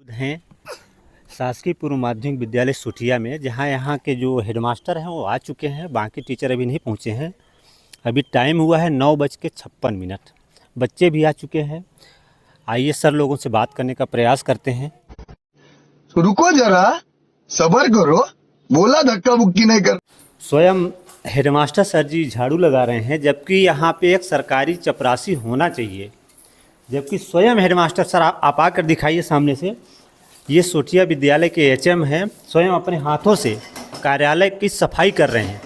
हैं शासकीय पूर्व माध्यमिक विद्यालय सोठिया में, जहां यहाँ के जो हेडमास्टर हैं वो आ चुके हैं, बाकी टीचर अभी नहीं पहुँचे हैं। अभी टाइम हुआ है 9:56। बच्चे भी आ चुके हैं। आइए सर लोगों से बात करने का प्रयास करते हैं। रुको जरा, सबर करो, बोला धक्का मुक्की नहीं कर। स्वयं हेडमास्टर सर जी झाड़ू लगा रहे हैं, जबकि यहाँ पे एक सरकारी चपरासी होना चाहिए। जबकि स्वयं हेडमास्टर सर आप आकर दिखाइए सामने से। ये सोठिया विद्यालय के एचएम हैं, स्वयं अपने हाथों से कार्यालय की सफाई कर रहे हैं।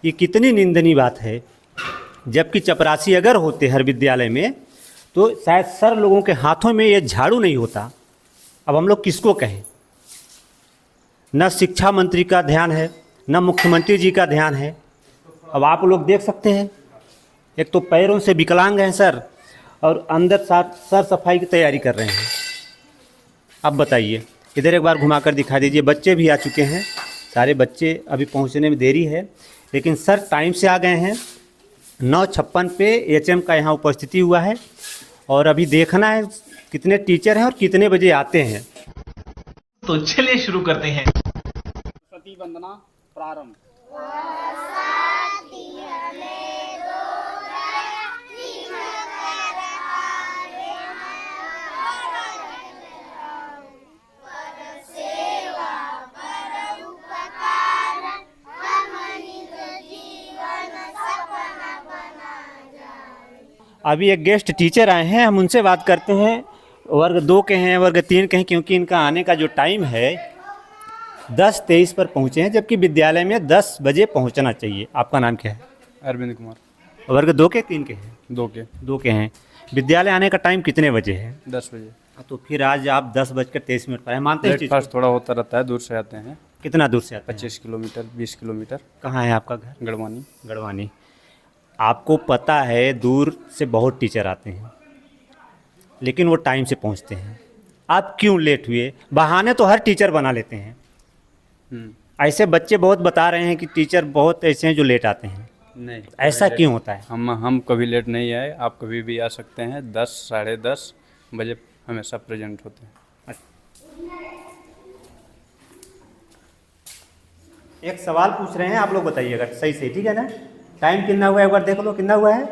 ये कितनी निंदनीय बात है। जबकि चपरासी अगर होते हर विद्यालय में तो शायद सर लोगों के हाथों में ये झाड़ू नहीं होता। अब हम लोग किसको कहें। न शिक्षा मंत्री का ध्यान है, न मुख्यमंत्री जी का ध्यान है। अब आप लोग देख सकते हैं, एक तो पैरों से विकलांग हैं सर, और अंदर सर सफाई की तैयारी कर रहे हैं। अब बताइए, इधर एक बार घुमाकर दिखा दीजिए। बच्चे भी आ चुके हैं, सारे बच्चे अभी पहुंचने में देरी है, लेकिन सर टाइम से आ गए हैं। 9:56 पे एचएम का यहाँ उपस्थिति हुआ है, और अभी देखना है कितने टीचर हैं और कितने बजे आते हैं। तो चलिए शुरू करते हैं। सरस्वती वंदना प्रारंभ। अभी एक गेस्ट टीचर आए हैं, हम उनसे बात करते हैं। वर्ग 2 के हैं, वर्ग 3 के हैं, क्योंकि इनका आने का जो टाइम है 10:23 पर पहुँचे हैं, जबकि विद्यालय में 10 बजे पहुँचना चाहिए। आपका नाम क्या है? अरविंद कुमार। वर्ग 2 के 3 के हैं? 2 के हैं। विद्यालय आने का टाइम कितने बजे है? 10 बजे। तो फिर आज आप 10:23 पर आए, मानते हैं? ब्रेकफास्ट थोड़ा होता रहता है, दूर से आते हैं। कितना दूर से आते हैं? 25 किलोमीटर 20 किलोमीटर। कहाँ है आपका घर? गढ़वानी। गढ़वानी। आपको पता है दूर से बहुत टीचर आते हैं, लेकिन वो टाइम से पहुंचते हैं। आप क्यों लेट हुए? बहाने तो हर टीचर बना लेते हैं। ऐसे बच्चे बहुत बता रहे हैं कि टीचर बहुत ऐसे हैं जो लेट आते हैं। नहीं, ऐसा क्यों होता है? हम कभी लेट नहीं आए। आप कभी भी आ सकते हैं। 10 साढ़े 10 बजे हमेशा प्रेजेंट होते हैं। एक सवाल पूछ रहे हैं, आप लोग बताइएगा सही से, ठीक है ना? टाइम कितना हुआ है, एक बार देख लो कितना हुआ है।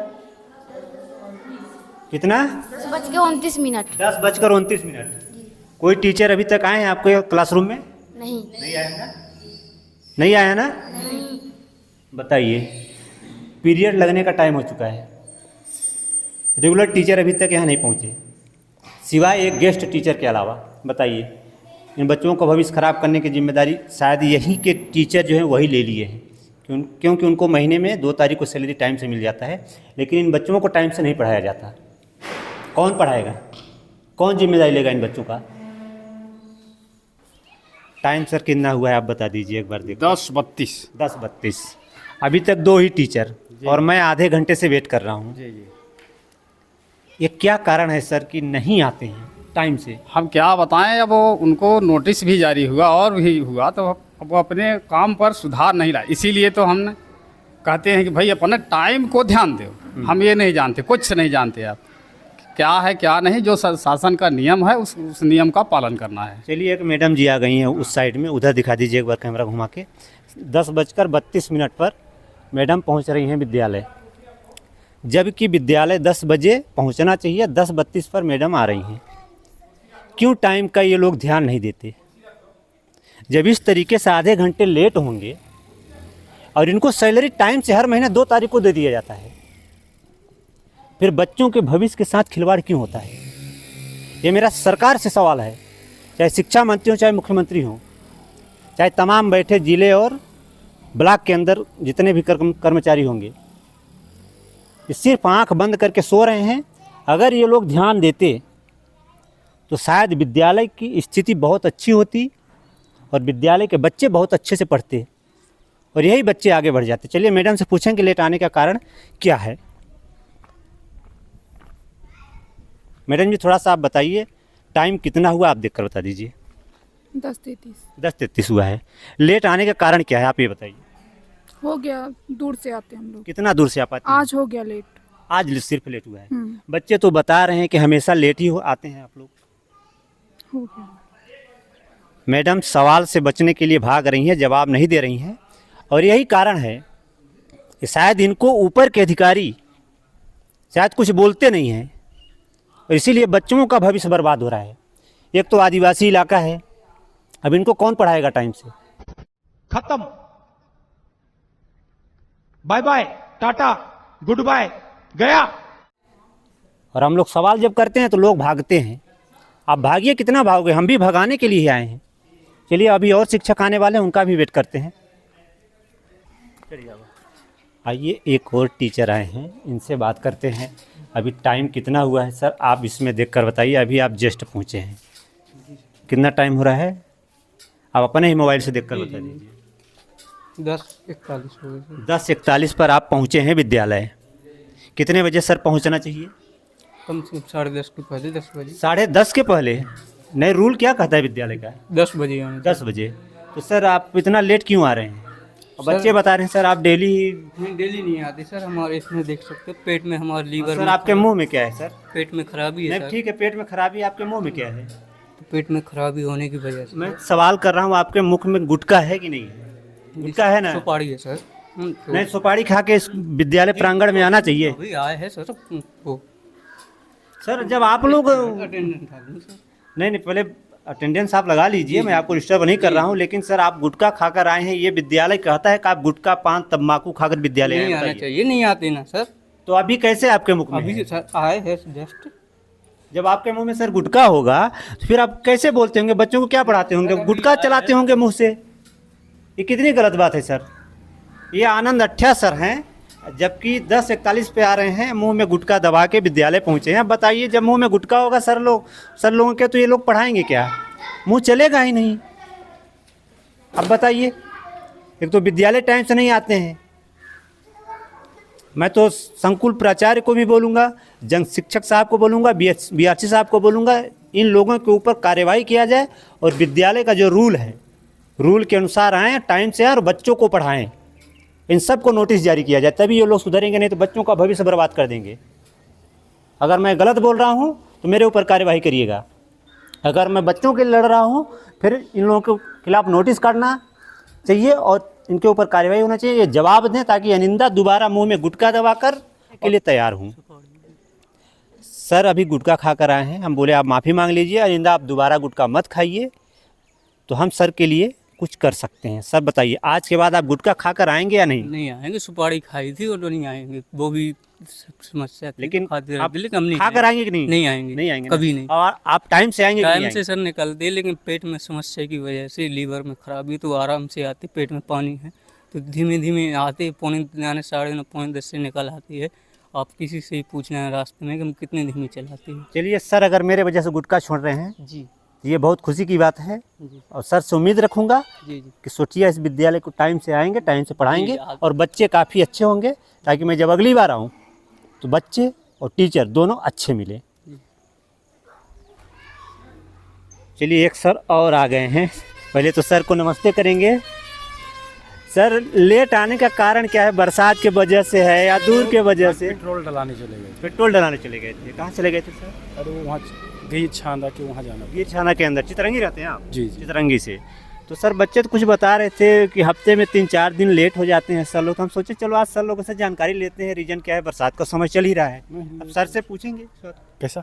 कितना? 10:29। 10:29। कोई टीचर अभी तक आए हैं आपके क्लासरूम में? नहीं आया ना? नहीं आया ना? बताइए, पीरियड लगने का टाइम हो चुका है, रेगुलर टीचर अभी तक यहाँ नहीं पहुँचे, सिवाय एक गेस्ट टीचर के अलावा। बताइए, इन बच्चों का भविष्य ख़राब करने की जिम्मेदारी शायद यहीं के टीचर जो हैं वही ले लिए हैं, क्योंकि उनको महीने में 2 तारीख को सैलरी टाइम से मिल जाता है, लेकिन इन बच्चों को टाइम से नहीं पढ़ाया जाता। कौन पढ़ाएगा? कौन जिम्मेदारी लेगा इन बच्चों का? टाइम सर कितना हुआ है आप बता दीजिए एक बार। देखो 10:32। 10:32। अभी तक 2 ही टीचर, और मैं आधे घंटे से वेट कर रहा हूँ। जी। ये क्या कारण है सर कि नहीं आते हैं टाइम से? हम क्या बताएं, अब उनको नोटिस भी जारी हुआ और भी हुआ, तो अब वो अपने काम पर सुधार नहीं लाए। इसीलिए तो हम कहते हैं कि भाई अपने टाइम को ध्यान दो। हम ये नहीं जानते, कुछ नहीं जानते आप क्या है क्या नहीं। जो शासन का नियम है उस नियम का पालन करना है। चलिए, एक मैडम जी आ गई हैं उस साइड में, उधर दिखा दीजिए एक बार कैमरा घुमा के। 10:32 पर मैडम पहुंच रही हैं विद्यालय, जबकि विद्यालय 10 बजे पहुंचना चाहिए। 10:32 पर मैडम आ रही हैं। क्यों टाइम का ये लोग ध्यान नहीं देते? जब इस तरीके से आधे घंटे लेट होंगे, और इनको सैलरी टाइम से हर महीने 2 तारीख को दे दिया जाता है, फिर बच्चों के भविष्य के साथ खिलवाड़ क्यों होता है? ये मेरा सरकार से सवाल है, चाहे शिक्षा मंत्री हो, चाहे मुख्यमंत्री हो, चाहे तमाम बैठे जिले और ब्लॉक के अंदर जितने भी कर्मचारी होंगे, ये सिर्फ आंख बंद करके सो रहे हैं। अगर ये लोग ध्यान देते तो शायद विद्यालय की स्थिति बहुत अच्छी होती, और विद्यालय के बच्चे बहुत अच्छे से पढ़ते, और यही बच्चे आगे बढ़ जाते। चलिए मैडम से पूछेंगे लेट आने का कारण क्या है। मैडम जी, थोड़ा सा आप बताइए, टाइम कितना हुआ आप देख कर बता दीजिए। 10:33। 10:33 हुआ है। लेट आने का कारण क्या है आप ये बताइए। हो गया, दूर से आते हम लोग। कितना दूर से आप आते हैं? आज हो गया लेट। आज सिर्फ लेट हुआ है। बच्चे तो बता रहे हैं कि हमेशा लेट ही आते हैं आप लोग। हो गया। मैडम सवाल से बचने के लिए भाग रही हैं, जवाब नहीं दे रही हैं, और यही कारण है कि शायद इनको ऊपर के अधिकारी शायद कुछ बोलते नहीं हैं, और इसीलिए बच्चों का भविष्य बर्बाद हो रहा है। एक तो आदिवासी इलाका है, अब इनको कौन पढ़ाएगा टाइम से? खत्म, bye bye, tata, goodbye, गया। और हम लोग सवाल जब करते हैं तो लोग भागते हैं। आप भागिए, कितना भागोगे? हम भी भगाने के लिए ही आए हैं। चलिए, अभी और शिक्षक आने वाले हैं, उनका भी वेट करते हैं। आइए, एक और टीचर आए हैं, इनसे बात करते हैं। अभी टाइम कितना हुआ है सर, आप इसमें देखकर बताइए। अभी आप जस्ट पहुँचे हैं, कितना टाइम हो रहा है? आप अपने ही मोबाइल से देखकर बता दीजिए। 10:41 हो गए। 10:41 पर आप पहुँचे हैं विद्यालय। कितने बजे सर पहुँचना चाहिए? कम से कम 10:30 के पहले, 10 बजे। 10:30 के पहले? नहीं, रूल क्या कहता है विद्यालय का? 10 बजे आना। 10 बजे। तो सर आप इतना लेट क्यों आ रहे हैं? और बच्चे बता रहे हैं सर आप डेली। नहीं, डेली नहीं आते सर, हमारे इसमें देख सकते हो पेट में हमारे लीवर सर में आपके मुंह में क्या है सर? पेट में खराबी है नहीं सर। ठीक है, पेट में खराबी, आपके मुंह में क्या है? तो पेट में खराबी होने की वजह से मैं सवाल कर रहा हूँ, आपके मुख में गुटखा है कि नहीं? गुटखा है ना? सुपारी है सर। तो नहीं, सुपारी खा के इस विद्यालय प्रांगण में आना चाहिए। अभी आए हैं सर वो सर जब आप लोग अटेंडेंट था सर। नहीं, पहले अटेंडेंस आप लगा लीजिए, मैं आपको डिस्टर्ब नहीं कर रहा हूँ, लेकिन सर आप गुटखा खाकर आए हैं, ये विद्यालय कहता है कि आप गुटखा, पान, तंबाकू खाकर विद्यालय नहीं आए आना हैं। चाहिए, नहीं आते ना सर। तो अभी कैसे आपके मुख में अभी है? सर आए हैं जस्ट। जब आपके मुंह में सर गुटखा होगा तो फिर आप कैसे बोलते होंगे? बच्चों को क्या पढ़ाते होंगे? गुटखा चलाते होंगे मुंह से। ये कितनी गलत बात है सर। ये आनंद अठ्या सर हैं, जबकि 10:41 पे आ रहे हैं, मुंह में गुटखा दबा के विद्यालय पहुंचे हैं। अब बताइए, जब मुंह में गुटखा होगा सर लोगों के, तो ये लोग पढ़ाएंगे क्या? मुंह चलेगा ही नहीं। अब बताइए, एक तो विद्यालय टाइम से नहीं आते हैं। मैं तो संकुल प्राचार्य को भी बोलूँगा, जंग शिक्षक साहब को बोलूँगा, बीआरसी साहब को बोलूँगा, इन लोगों के ऊपर कार्रवाई किया जाए और विद्यालय का जो रूल है, रूल के अनुसार आएँ, टाइम से आएँ और बच्चों को पढ़ाएँ। इन सब को नोटिस जारी किया जाए, तभी ये लोग सुधरेंगे, नहीं तो बच्चों का भविष्य बर्बाद कर देंगे। अगर मैं गलत बोल रहा हूँ तो मेरे ऊपर कार्यवाही करिएगा। अगर मैं बच्चों के लिए लड़ रहा हूँ, फिर इन लोगों के खिलाफ नोटिस करना चाहिए और इनके ऊपर कार्रवाई होना चाहिए। ये जवाब दें ताकि अनिंदा दोबारा मुंह में गुटखा दबाकर के लिए तैयार हूँ। सर अभी गुटखा खा कर आए हैं, हम बोले आप माफ़ी मांग लीजिए, अनिंदा आप दोबारा गुटखा मत खाइए, तो हम सर के लिए कुछ कर सकते हैं। सर बताइए, आज के बाद आप गुटखा खाकर आएंगे या नहीं? नहीं आएंगे, सुपारी खाई थी और नहीं आएंगे, वो भी समस्या थी। लेकिन खाते आप रहते, लेकिन हम नहीं खाकर आएंगे कि नहीं? नहीं आएंगे, नहीं आएंगे कभी ना? नहीं। और आप टाइम से आएंगे कि नहीं टाइम से आएंगे? सर निकल दे, लेकिन पेट में समस्या की वजह से, लीवर में खराबी, तो आराम से आती, पेट में पानी है तो धीमे धीमे आते, 9:45 10:30 9:10 से निकल आती है। आप किसी से ही पूछना है रास्ते में कि हम कितने धीमे चलाते हैं। चलिए सर, अगर मेरे वजह से गुटखा छोड़ रहे हैं जी ये बहुत खुशी की बात है, जी और सर से उम्मीद रखूंगा जी जी कि सोचिए इस विद्यालय को टाइम से आएंगे, टाइम से पढ़ाएंगे जी, और बच्चे काफ़ी अच्छे होंगे, ताकि मैं जब अगली बार आऊँ तो बच्चे और टीचर दोनों अच्छे मिले। चलिए, एक सर और आ गए हैं, पहले तो सर को नमस्ते करेंगे। सर लेट आने का कारण क्या है? बरसात के वजह से है या दूर के वजह से? पेट्रोल डलाने चले गए। पेट्रोल डलाने चले गए थे। कहाँ चले गए थे सर? अरे वो वहाँ गई छांदा के वहाँ जाना। गिर छाना के अंदर चितरंगी रहते हैं आप? जी जी। चितरंगी से। तो सर बच्चे तो कुछ बता रहे थे कि हफ्ते में 3-4 दिन लेट हो जाते हैं सर लोग, तो हम सोचे चलो आज सर लोगों से जानकारी लेते हैं, रीजन क्या है। बरसात का समय चल ही रहा है, अब सर से पूछेंगे सर कैसा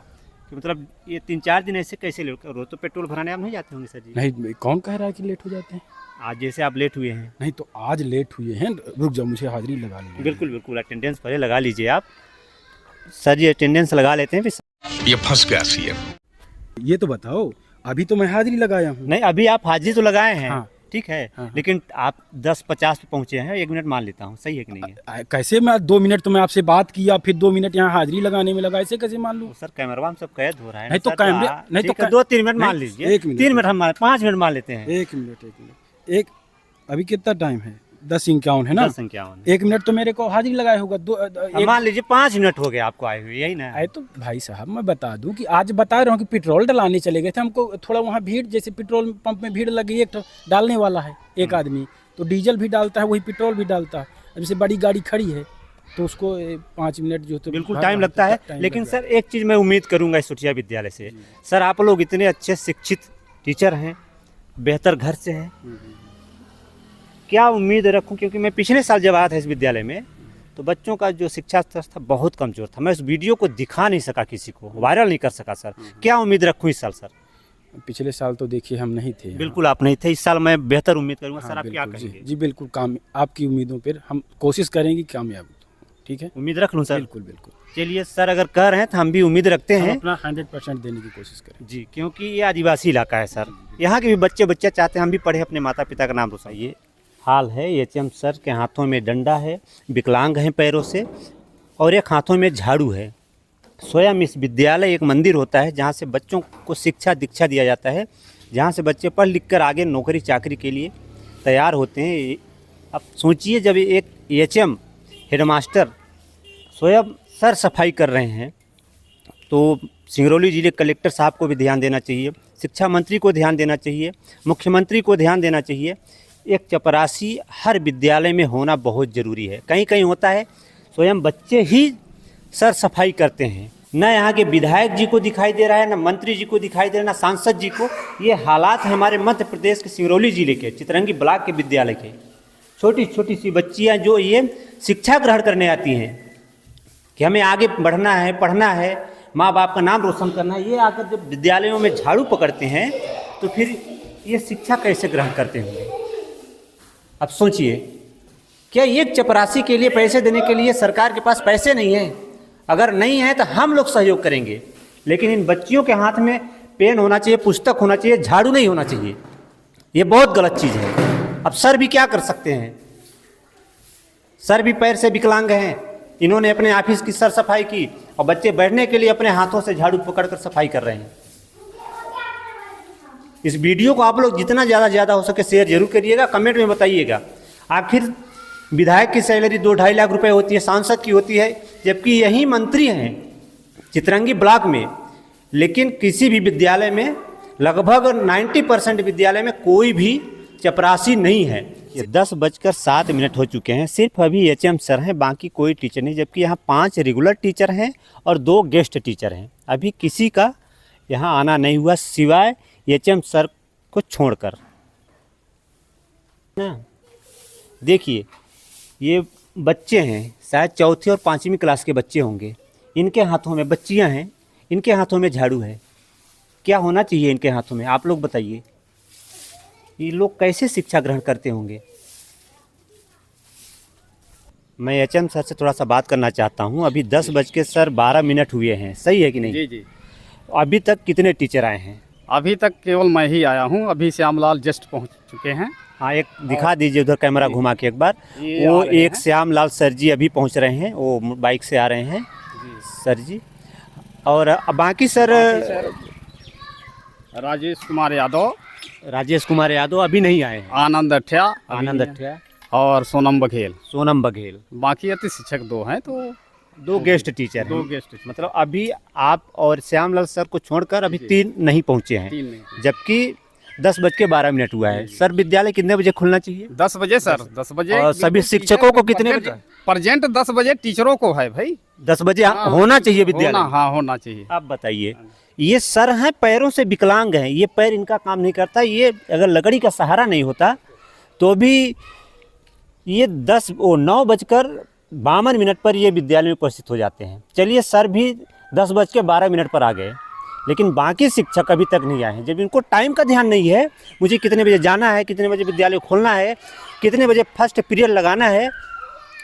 कि मतलब ये 3-4 दिन ऐसे कैसे लेट? रोज तो पेट्रोल भराने आप नहीं जाते होंगे सर जी? नहीं, कौन कह रहा है कि लेट हो जाते हैं? आज जैसे आप लेट हुए हैं। नहीं तो आज लेट हुए हैं, रुक जाओ मुझे हाजिरी लगा ली। बिल्कुल बिल्कुल, अटेंडेंस पहले लगा लीजिए आप। सर जी अटेंडेंस लगा लेते हैं, फिर ये फंस गया सीएम। ये तो बताओ, अभी तो मैं हाजिरी लगाया हूँ। नहीं, अभी आप हाजिरी तो लगाए हैं। हाँ। ठीक है, हाँ। लेकिन आप 10:50 पे पहुँचे हैं, 1 मिनट मान लेता हूँ, सही है कि नहीं है? कैसे मैं 2 मिनट तो मैं आपसे बात किया, फिर 2 मिनट यहाँ हाजिरी लगाने में लगा, ऐसे कैसे मान लूँ? तो सर कैमरा में सब कैद हो रहा है। नहीं तो सर, कैमरे नहीं तो 2-3 मिनट मान नहीं, लीजिए। 1 मिनट 3 मिनट हम 5 मिनट मान लेते हैं। 1 मिनट एक अभी कितना टाइम है? 10:51 है ना? 10:51। 1 मिनट तो मेरे को हाजिरी लगाए होगा। मान लीजिए 5 मिनट हो गए आपको आए हुए, यही ना? आए तो भाई साहब मैं बता दूं कि आज बता रहा हूँ कि पेट्रोल डलाने चले गए थे, हमको थोड़ा वहाँ भीड़, जैसे पेट्रोल पंप में भीड़ लगी, एक तो डालने वाला है एक आदमी, तो डीजल भी डालता है, वही पेट्रोल भी डालता है। अब जैसे बड़ी गाड़ी खड़ी है तो उसको 5 मिनट जो तो बिल्कुल टाइम लगता है। लेकिन सर एक चीज़ मैं उम्मीद करूँगा इस सोटिया विद्यालय से, सर आप लोग इतने अच्छे शिक्षित टीचर हैं, बेहतर घर से हैं। क्या उम्मीद रखूं, क्योंकि मैं पिछले साल जब आया था इस विद्यालय में तो बच्चों का जो शिक्षा स्तर था बहुत कमज़ोर था। मैं उस वीडियो को दिखा नहीं सका, किसी को वायरल नहीं कर सका सर। क्या उम्मीद रखूं इस साल सर? पिछले साल तो देखिए हम नहीं थे। बिल्कुल आप नहीं थे, इस साल मैं बेहतर उम्मीद करूंगा। हाँ, सर आप क्या बिल्कुल, कहेंगे? जी बिल्कुल, काम आपकी उम्मीदों पर हम कोशिश करेंगे कामयाब हो। ठीक है, उम्मीद रख लूं सर? बिल्कुल बिल्कुल। चलिए सर, अगर कह रहे हैं तो हम भी उम्मीद रखते हम हैं अपना 100% देने की कोशिश करें। जी, क्योंकि ये आदिवासी इलाका है सर। यहाँ के भी बच्चे चाहते हैं हम भी पढ़े, अपने माता पिता का नाम रोशन। ये हाल है, एचएम सर के हाथों में डंडा है, विकलांग हैं पैरों से, और एक हाथों में झाड़ू है। स्वयं इस विद्यालय एक मंदिर होता है जहाँ से बच्चों को शिक्षा दीक्षा दिया जाता है, जहाँ से बच्चे पढ़ लिख कर आगे नौकरी चाकरी के लिए तैयार होते हैं। अब सोचिए, जब एक एचएम हेडमास्टर स्वयं सर सफाई कर रहे हैं तो सिंगरौली जिले कलेक्टर साहब को भी ध्यान देना चाहिए, शिक्षा मंत्री को ध्यान देना चाहिए, मुख्यमंत्री को ध्यान देना चाहिए। एक चपरासी हर विद्यालय में होना बहुत ज़रूरी है। कहीं कहीं होता है स्वयं बच्चे ही सर सफाई करते हैं, न यहाँ के विधायक जी को दिखाई दे रहा है, न मंत्री जी को दिखाई दे रहा है, न सांसद जी को। ये हालात हमारे मध्य प्रदेश के सिंगरौली जिले के चितरंगी ब्लॉक के विद्यालय के छोटी छोटी सी बच्चियाँ जो ये शिक्षा ग्रहण करने आती हैं कि हमें आगे बढ़ना है, पढ़ना है, माँ बाप का नाम रोशन करना है, ये आकर जब विद्यालयों में झाड़ू पकड़ते हैं तो फिर ये शिक्षा कैसे ग्रहण करते होंगे? अब सोचिए, क्या एक चपरासी के लिए पैसे देने के लिए सरकार के पास पैसे नहीं है? अगर नहीं है तो हम लोग सहयोग करेंगे, लेकिन इन बच्चियों के हाथ में पेन होना चाहिए, पुस्तक होना चाहिए, झाड़ू नहीं होना चाहिए। ये बहुत गलत चीज़ है। अब सर भी क्या कर सकते हैं? सर भी पैर से विकलांग हैं, इन्होंने अपने ऑफिस की सर सफाई की और बच्चे बैठने के लिए अपने हाथों से झाड़ू पकड़कर सफाई कर रहे हैं। इस वीडियो को आप लोग जितना ज़्यादा हो सके शेयर जरूर करिएगा, कमेंट में बताइएगा। आखिर विधायक की सैलरी 2-2.5 लाख रुपए होती है, सांसद की होती है, जबकि यही मंत्री हैं चितरंगी ब्लॉक में। लेकिन किसी भी विद्यालय में, लगभग 90% विद्यालय में कोई भी चपरासी नहीं है। ये 10:07 हो चुके हैं, सिर्फ अभी एचएम सर हैं, बाकी कोई टीचर नहीं, जबकि यहाँ 5 रेगुलर टीचर हैं और 2 गेस्ट टीचर हैं। अभी किसी का यहाँ आना नहीं हुआ सिवाय एचएम सर को छोड़कर ना। देखिए, ये बच्चे हैं, शायद 4th और 5वीं क्लास के बच्चे होंगे, इनके हाथों में, बच्चियां हैं, इनके हाथों में झाड़ू है। क्या होना चाहिए इनके हाथों में? आप लोग बताइए, ये लोग कैसे शिक्षा ग्रहण करते होंगे? मैं एचएम सर से थोड़ा सा बात करना चाहता हूँ। अभी 10:12 हुए हैं, सही है कि नहीं? जी जी। अभी तक कितने टीचर आए हैं? अभी तक केवल मैं ही आया हूँ। अभी श्यामलाल जस्ट पहुँच चुके हैं। हाँ, एक दिखा दीजिए उधर, कैमरा घुमा के एक बार। ये वो आ रहे एक हैं। श्यामलाल सर जी अभी पहुंच रहे हैं, वो बाइक से आ रहे हैं सर जी। और बाकी सर राजेश कुमार यादव, राजेश कुमार यादव अभी नहीं आए हैं। आनंद अठिया, आनंद अठिया और सोनम बघेल। सोनम बघेल, बाकी अति शिक्षक 2 हैं, तो 2 गेस्ट टीचर हैं। 2 गेस्ट टीचर। मतलब अभी आप और श्यामलाल सर को छोड़कर अभी 3 नहीं पहुंचे हैं, 3 नहीं। जबकि 10:12 हुआ है। सर विद्यालय कितने बजे खुलना चाहिए? 10 बजे सर, 10 बजे। और सभी शिक्षकों को कितने बजे? प्रेजेंट 10 बजे टीचरों को है भाई। 10 बजे होना चाहिए विद्यालय। होना चाहिए। आप बताइए, ये सर हैं, पैरों से विकलांग हैं, ये पैर इनका काम नहीं करता। ये अगर लकड़ी का सहारा नहीं होता तो भी ये 9:52 पर ये विद्यालय में उपस्थित हो जाते हैं। चलिए, सर भी 10:12 पर आ गए, लेकिन बाकी शिक्षक अभी तक नहीं आए हैं। जब इनको टाइम का ध्यान नहीं है, मुझे कितने बजे जाना है, कितने बजे विद्यालय खोलना है, कितने बजे फर्स्ट पीरियड लगाना है,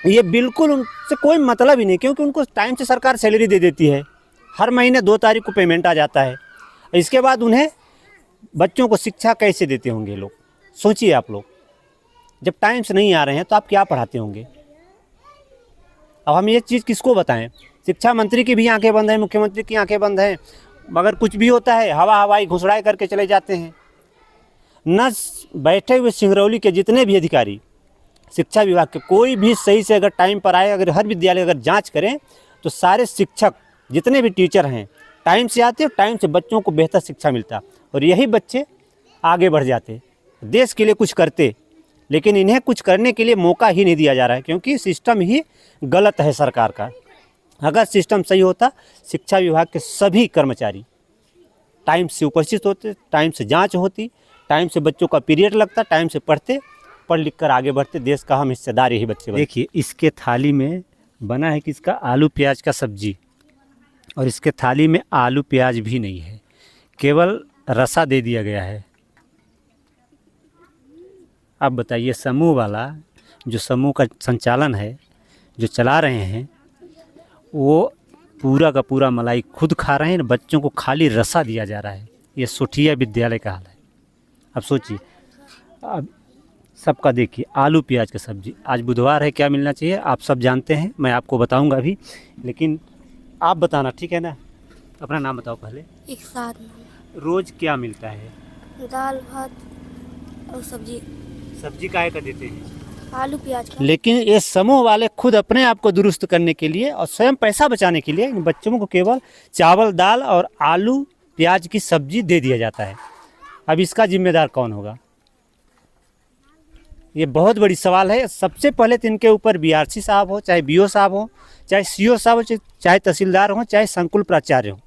ये बिल्कुल उनसे कोई मतलब ही नहीं, क्योंकि उनको टाइम से सरकार सैलरी दे देती है। हर महीने 2 तारीख को पेमेंट आ जाता है। इसके बाद उन्हें बच्चों को शिक्षा कैसे देते होंगे लोग? सोचिए आप लोग, जब टाइम से नहीं आ रहे हैं तो आप क्या पढ़ाते होंगे? अब हम ये चीज़ किसको बताएं? शिक्षा मंत्री की भी आंखें बंद हैं, मुख्यमंत्री की आंखें बंद हैं। मगर कुछ भी होता है हवाई घुसड़ाई करके चले जाते हैं। न बैठे हुए सिंगरौली के जितने भी अधिकारी शिक्षा विभाग के, कोई भी सही से अगर टाइम पर आए, अगर हर विद्यालय अगर जांच करें तो सारे शिक्षक जितने भी टीचर हैं टाइम से आते और टाइम से बच्चों को बेहतर शिक्षा मिलता, और यही बच्चे आगे बढ़ जाते, देश के लिए कुछ करते। लेकिन इन्हें कुछ करने के लिए मौका ही नहीं दिया जा रहा है, क्योंकि सिस्टम ही गलत है सरकार का। अगर सिस्टम सही होता, शिक्षा विभाग के सभी कर्मचारी टाइम से उपस्थित होते, टाइम से जांच होती, टाइम से बच्चों का पीरियड लगता, टाइम से पढ़ते, पढ़ लिख कर आगे बढ़ते, देश का हम हिस्सेदार यही बच्चे बनते। देखिए इसके थाली में बना है किसका, आलू प्याज का सब्जी, और इसके थाली में आलू प्याज भी नहीं है, केवल रसा दे दिया गया है। अब बताइए समूह वाला, जो समूह का संचालन है, जो चला रहे हैं, वो पूरा का पूरा मलाई खुद खा रहे हैं, बच्चों को खाली रसा दिया जा रहा है। ये सोठिया विद्यालय का हाल है। अब सोचिए, अब सबका देखिए आलू प्याज का सब्जी, आज बुधवार है, क्या मिलना चाहिए आप सब जानते हैं, मैं आपको बताऊंगा अभी, लेकिन आप बताना, ठीक है ना? अपना नाम बताओ पहले। एक साथ रोज़ क्या मिलता है? दाल भात और सब्जी, सब्जी काहे का देते हैं? आलू प्याज का। लेकिन ये समूह वाले खुद अपने आप को दुरुस्त करने के लिए और स्वयं पैसा बचाने के लिए इन बच्चों को केवल चावल दाल और आलू प्याज की सब्जी दे दिया जाता है। अब इसका जिम्मेदार कौन होगा? ये बहुत बड़ी सवाल है। सबसे पहले तो इनके ऊपर बीआरसी साहब हो, चाहे बीओ साहब हो, चाहे सीओ साहब हो, चाहे तहसीलदार हो, चाहे संकुल प्राचार्य हो,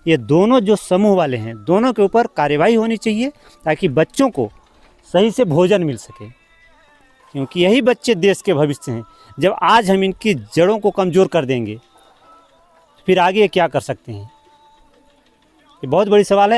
ये दोनों जो समूह वाले हैं, दोनों के ऊपर कार्यवाही होनी चाहिए ताकि बच्चों को सही से भोजन मिल सके, क्योंकि यही बच्चे देश के भविष्य हैं। जब आज हम इनकी जड़ों को कमज़ोर कर देंगे, फिर आगे क्या कर सकते हैं? ये बहुत बड़ी सवाल है।